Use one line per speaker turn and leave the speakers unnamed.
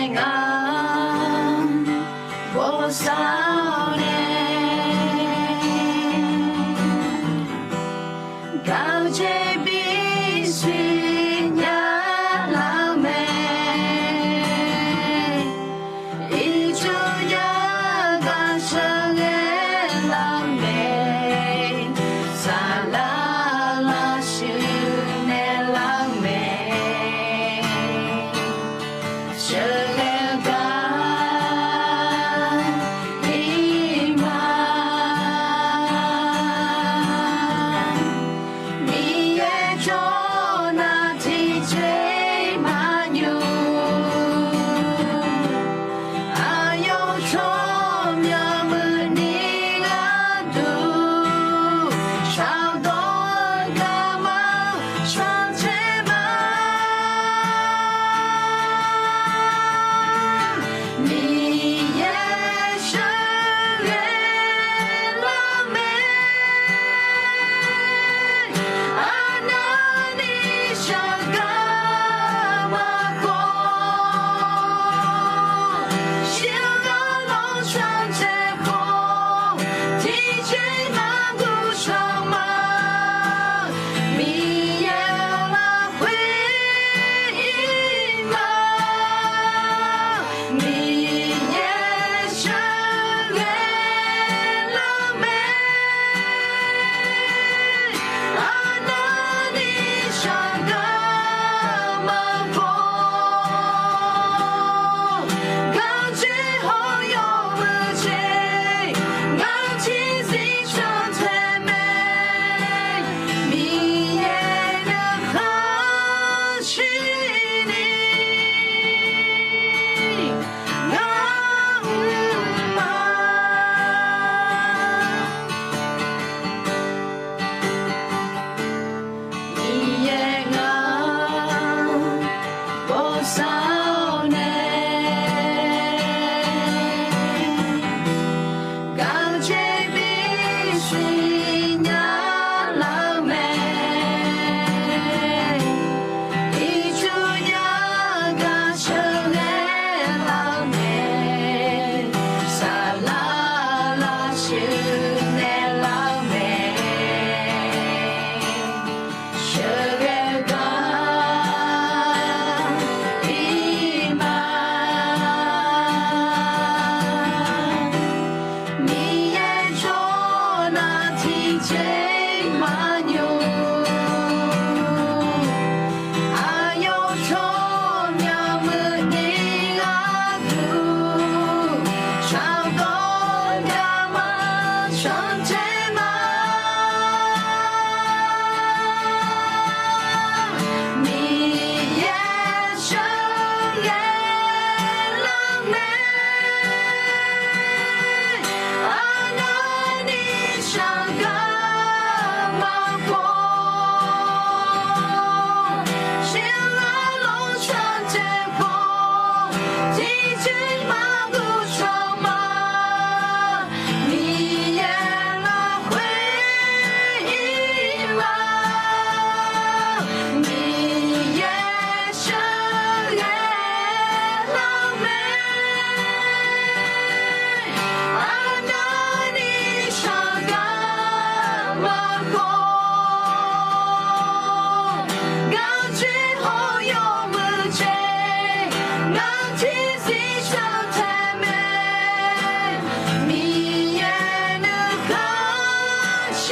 啊，多少年，高洁碧水呀老美，一出呀高声的老美，萨拉拉修的老美，这个高一马，你也做那提最马牛，还有从呀么你个度，超多个嘛双车马，你也是月老妹，啊那你想干嘛过？想要弄双车火，提前马路上嘛，你也拉回忆嘛，你也是月老妹，啊那你想干嘛过？到最后又不见，我其实想太美，你也能和起你，啊嘛。你也爱多少年？高洁碧水呀老美，一出呀高声的老美，萨拉拉修的老美。这个高一马，你也做那提最马牛，还有从呀么你啊度，超多呀嘛双车马。你也是月老妹，啊那你想干嘛过？想要弄双车火，提前马路上嘛，你也拉回忆嘛。你也是月老妹，啊那你想干嘛过？到最后又不见，我其实想太美，你也能和起